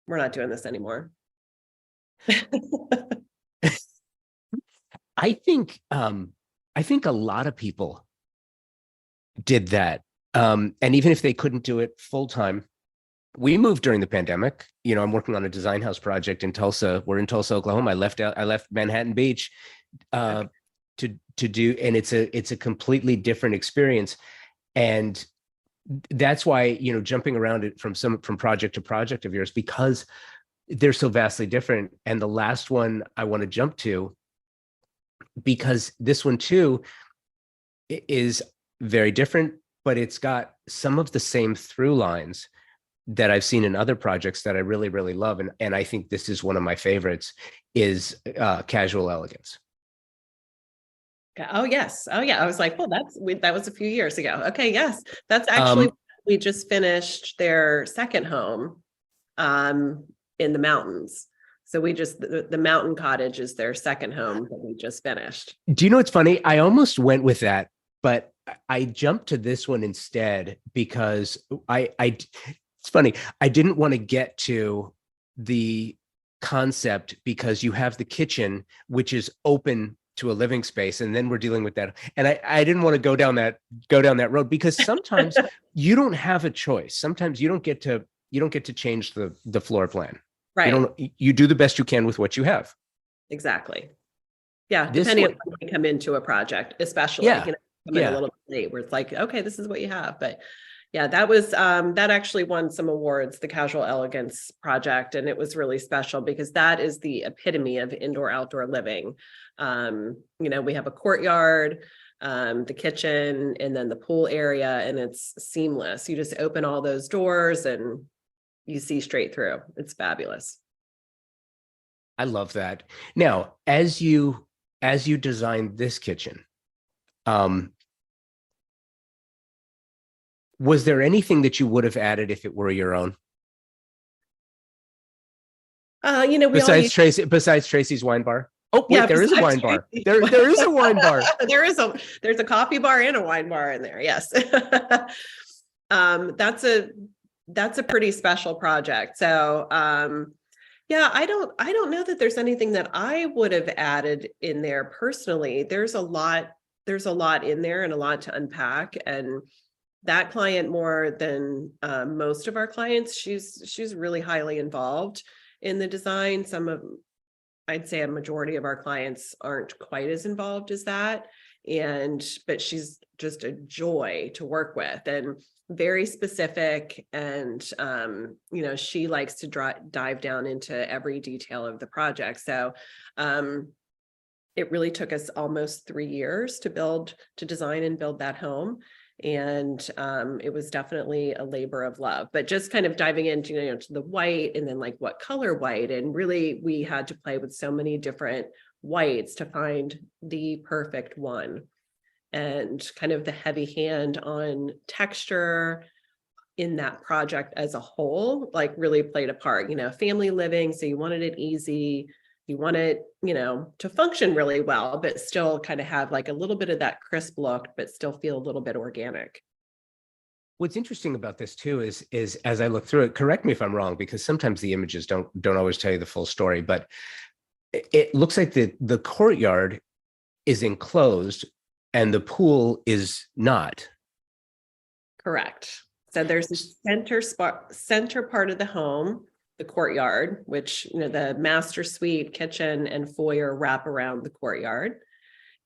We're not doing this anymore. I think a lot of people did that. And even if they couldn't do it full time, we moved during the pandemic. You know, I'm working on a design house project in Tulsa. We're in Tulsa, Oklahoma. I left Manhattan Beach to do, and it's a completely different experience. And that's why, you know, jumping around it from project to project of yours, because they're so vastly different. And the last one I want to jump to, because this one too is very different, but it's got some of the same through lines that I've seen in other projects that I really, really love. And I think this is one of my favorites, is casual elegance. Oh, yes. Oh, yeah. I was like, well, that was a few years ago. Okay. Yes. That's actually, we just finished their second home in the mountains. So the mountain cottage is their second home that we just finished. Do you know what's funny? I almost went with that, but I jumped to this one instead because it's funny. I didn't want to get to the concept because you have the kitchen, which is open to a living space, and then we're dealing with that. And I didn't want to go down that road, because sometimes you don't have a choice. Sometimes you don't get to change the floor plan. Right. You do the best you can with what you have. Exactly. Yeah. Depending on when you come into a project, especially, you know, come in a little bit late where it's like, okay, this is what you have. But yeah, that was, that actually won some awards, the Casual Elegance project. And it was really special because that is the epitome of indoor outdoor living. You know, we have a courtyard, the kitchen, and then the pool area, and it's seamless. You just open all those doors and you see straight through. It's fabulous. I love that. Now, as you designed this kitchen, was there anything that you would have added if it were your own? You know, besides Tracee's wine bar. Oh, wait, yeah, there is a wine bar. There is a wine bar. There's a coffee bar and a wine bar in there. Yes. That's a pretty special project. So, yeah, I don't know that there's anything that I would have added in there personally. There's a lot in there and a lot to unpack. And that client, more than most of our clients, she's really highly involved in the design. I'd say a majority of our clients aren't quite as involved as that. But she's just a joy to work with and very specific. And, you know, she likes to dive down into every detail of the project. So, it really took us almost 3 years to design and build that home. And it was definitely a labor of love, but just kind of diving into, you know, to the white, and then like what color white. And really, we had to play with so many different whites to find the perfect one, and kind of the heavy hand on texture in that project as a whole, like really played a part. You know, family living, so you wanted it easy. You want it, you know, to function really well, but still kind of have like a little bit of that crisp look, but still feel a little bit organic. What's interesting about this too is as I look through it, correct me if I'm wrong, because sometimes the images don't always tell you the full story, but it looks like the courtyard is enclosed and the pool is not. Correct. So there's a center part of the home, the courtyard, which, you know, the master suite, kitchen, and foyer wrap around the courtyard.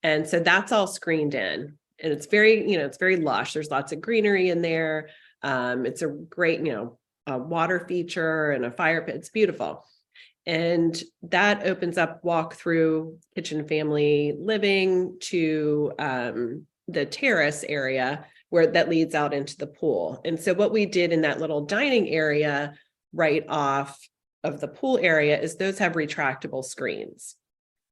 And so that's all screened in, and it's very, you know, it's very lush. There's lots of greenery in there. It's a great, you know, a water feature and a fire pit. It's beautiful. And that opens up walk through kitchen family living to the terrace area where that leads out into the pool. And so what we did in that little dining area right off of the pool area is those have retractable screens,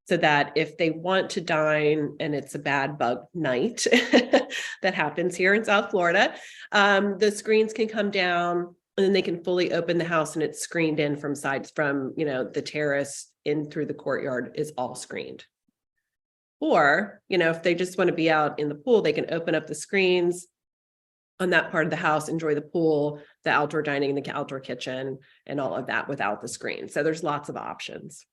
so that if they want to dine and it's a bad bug night that happens here in South Florida, the screens can come down and then they can fully open the house and it's screened in from sides from, the terrace in through the courtyard is all screened. Or, if they just want to be out in the pool, they can open up the screens on that part of the house, enjoy the pool, the outdoor dining, the outdoor kitchen, and all of that without the screen. So there's lots of options.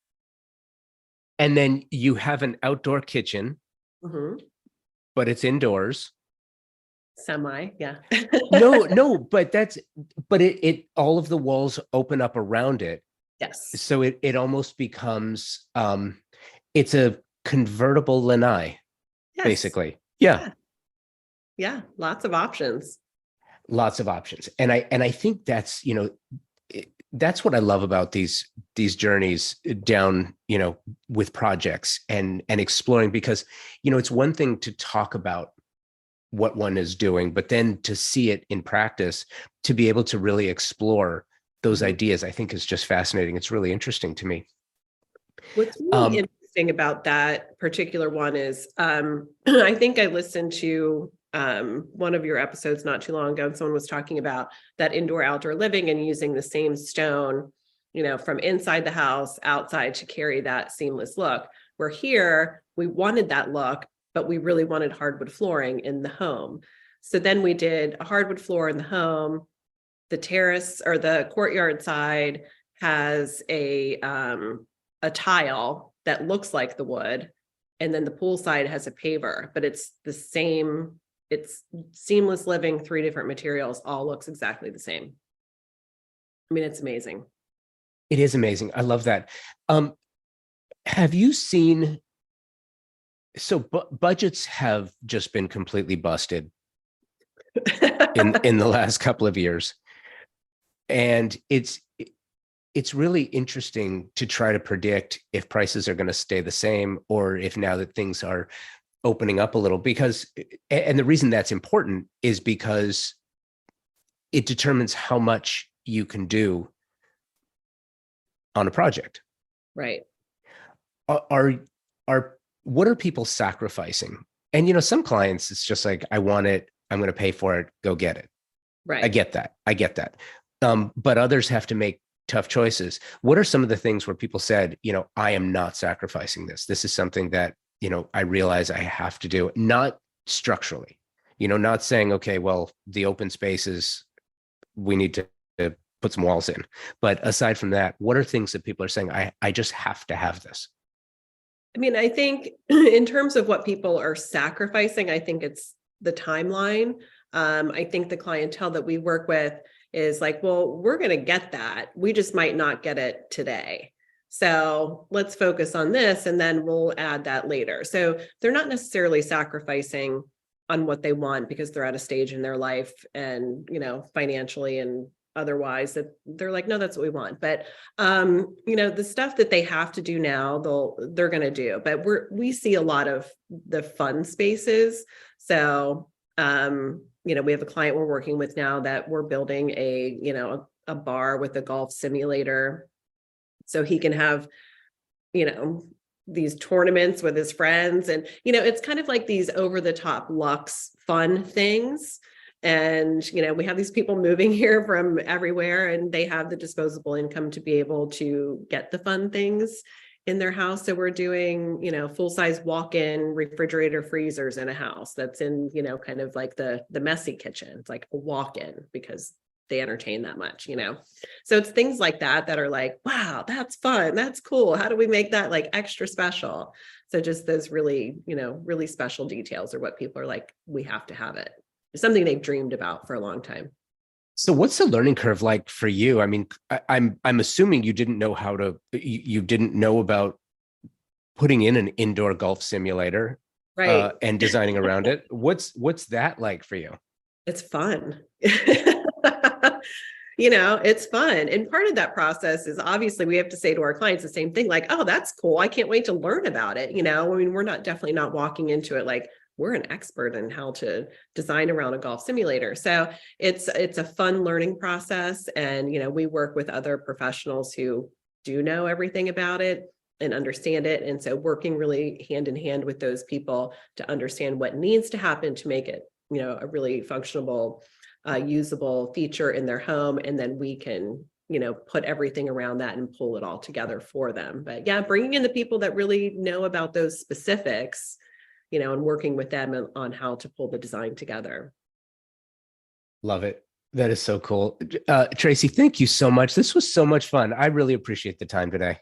And then you have an outdoor kitchen, but it's indoors. Semi, yeah. No, but it all of the walls open up around it. Yes. So it almost becomes it's a convertible lanai, Yes. basically. Yeah. Yeah, lots of options. Lots of options. And I think that's, that's what I love about these journeys down, with projects and exploring, because, it's one thing to talk about what one is doing, but then to see it in practice, to be able to really explore those ideas, I think is just fascinating. It's really interesting to me. What's really interesting about that particular one is, I think I listened to one of your episodes not too long ago, and someone was talking about that indoor outdoor living and using the same stone, from inside the house outside to carry that seamless look. Where here we wanted that look, but we really wanted hardwood flooring in the home. So then we did a hardwood floor in the home. The terrace or the courtyard side has a tile that looks like the wood, and then the pool side has a paver, but it's the same. It's seamless living, 3 different materials, all looks exactly the same. I mean, it's amazing. It is amazing. I love that. Have you seen, so budgets have just been completely busted in the last couple of years. And it's really interesting to try to predict if prices are going to stay the same, or if now that things are opening up a little, because, and the reason that's important is because it determines how much you can do on a project. Right. What are people sacrificing? And, some clients, it's just like, I want it, I'm going to pay for it, go get it. Right. I get that. But others have to make tough choices. What are some of the things where people said, I am not sacrificing this. This is something that, I realize I have to do, not structurally, not saying, okay, well, the open spaces, we need to put some walls in. But aside from that, what are things that people are saying, I just have to have this? I mean, I think in terms of what people are sacrificing, I think it's the timeline. I think the clientele that we work with is like, well, we're going to get that. We just might not get it today. So let's focus on this and then we'll add that later. So they're not necessarily sacrificing on what they want because they're at a stage in their life and, financially and otherwise that they're like, no, that's what we want. But, the stuff that they have to do now, they're going to do, but we see a lot of the fun spaces. So, we have a client we're working with now that we're building a bar with a golf simulator. So he can have, these tournaments with his friends. And, it's kind of like these over the top luxe fun things. And, we have these people moving here from everywhere and they have the disposable income to be able to get the fun things in their house. So we're doing, full-size walk-in refrigerator freezers in a house that's in, kind of like the messy kitchen. It's like a walk-in because they entertain that much, So it's things like that are like, wow, that's fun. That's cool. How do we make that like extra special? So just those really, really special details are what people are like, we have to have it. It's something they've dreamed about for a long time. So what's the learning curve like for you? I mean, I'm assuming you didn't know you didn't know about putting in an indoor golf simulator, right? And designing around it. What's that like for you? It's fun. It's fun. And part of that process is obviously we have to say to our clients the same thing, like, oh, that's cool. I can't wait to learn about it. I mean, we're definitely not walking into it like we're an expert in how to design around a golf simulator. So it's a fun learning process. And, we work with other professionals who do know everything about it and understand it. And so working really hand in hand with those people to understand what needs to happen to make it, a really functional usable feature in their home, and then we can, put everything around that and pull it all together for them. But yeah, bringing in the people that really know about those specifics, and working with them on how to pull the design together. Love it. That is so cool. Tracee, thank you so much. This was so much fun. I really appreciate the time today.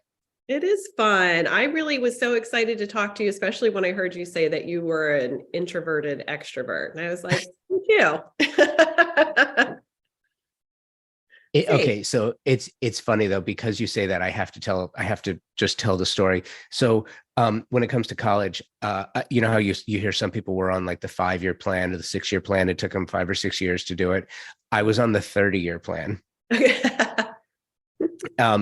It is fun. I really was so excited to talk to you, especially when I heard you say that you were an introverted extrovert. And I was like, thank you. Okay, so it's funny though, because you say that, I have to just tell the story. So when it comes to college, you know how you hear some people were on like the 5-year plan or the 6-year plan. It took them 5 or 6 years to do it. I was on the 30-year plan.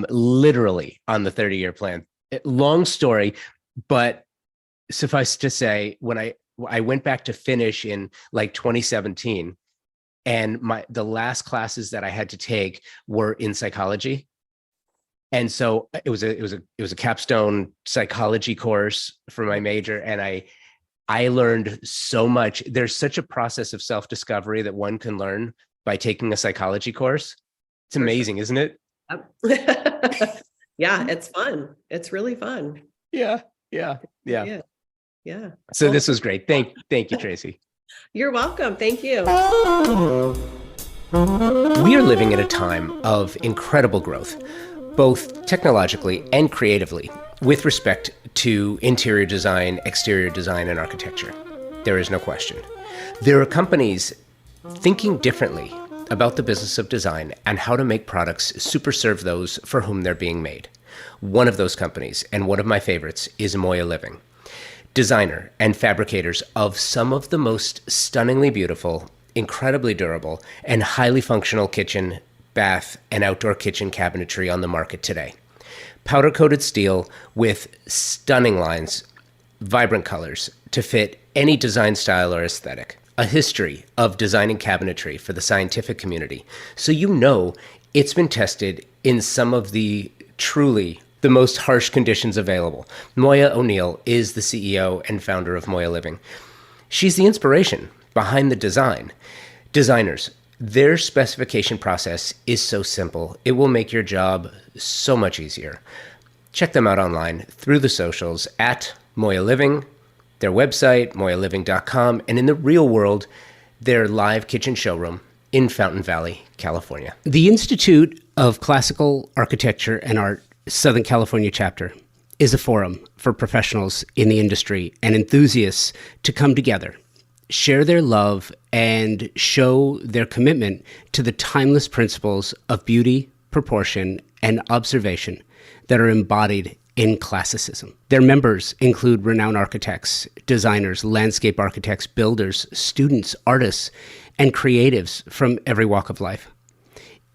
Literally on the 30-year plan. Long story, but suffice to say, when I went back to finish in like 2017, and the last classes that I had to take were in psychology. And so it was a capstone psychology course for my major. And I learned so much. There's such a process of self-discovery that one can learn by taking a psychology course. It's amazing, isn't it? Yeah, it's fun. It's really fun. Yeah. So this was great. Thank you, Tracee. You're welcome. Thank you. We are living in a time of incredible growth, both technologically and creatively, with respect to interior design, exterior design, and architecture. There is no question. There are companies thinking differently about the business of design and how to make products super serve those for whom they're being made. One of those companies, and one of my favorites, is Moya Living. Designer and fabricators of some of the most stunningly beautiful, incredibly durable, and highly functional kitchen, bath, and outdoor kitchen cabinetry on the market today. Powder-coated steel with stunning lines, vibrant colors to fit any design style or aesthetic. A history of designing cabinetry for the scientific community, so you know it's been tested in some of the truly the most harsh conditions available. Moya O'Neill is the CEO and founder of Moya Living. She's the inspiration behind the design. Designers, their specification process is so simple. It will make your job so much easier. Check them out online through the socials at Moya Living, their website, moyaliving.com, and in the real world, their live kitchen showroom in Fountain Valley, California. The Institute of Classical Architecture and Art Southern California chapter is a forum for professionals in the industry and enthusiasts to come together, share their love, and show their commitment to the timeless principles of beauty, proportion, and observation that are embodied in classicism. Their members include renowned architects, designers, landscape architects, builders, students, artists, and creatives from every walk of life.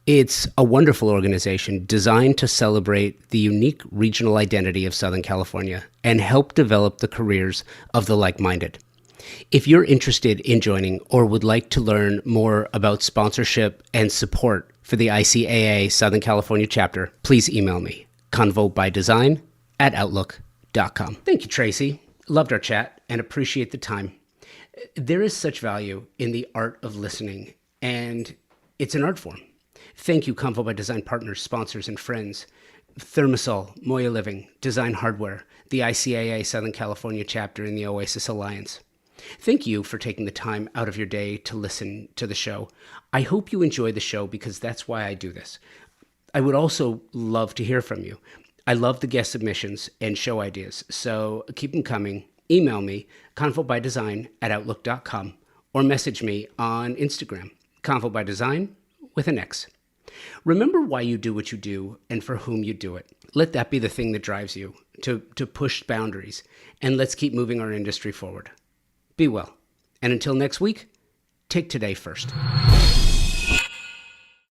It's a wonderful organization designed to celebrate the unique regional identity of Southern California and help develop the careers of the like-minded. If you're interested in joining or would like to learn more about sponsorship and support for the ICAA Southern California chapter, please email me, convobydesign@outlook.com. Thank you, Tracee. Loved our chat and appreciate the time. There is such value in the art of listening, and it's an art form. Thank you, Convo by Design partners, sponsors, and friends. Thermosol, Moya Living, Design Hardware, the ICAA Southern California chapter, and the Oasis Alliance. Thank you for taking the time out of your day to listen to the show. I hope you enjoy the show because that's why I do this. I would also love to hear from you. I love the guest submissions and show ideas, so keep them coming. Email me, convobydesign@outlook.com, or message me on Instagram, Convo by Design with an X. Remember why you do what you do and for whom you do it. Let that be the thing that drives you to push boundaries, and let's keep moving our industry forward. Be well. And until next week, take today first.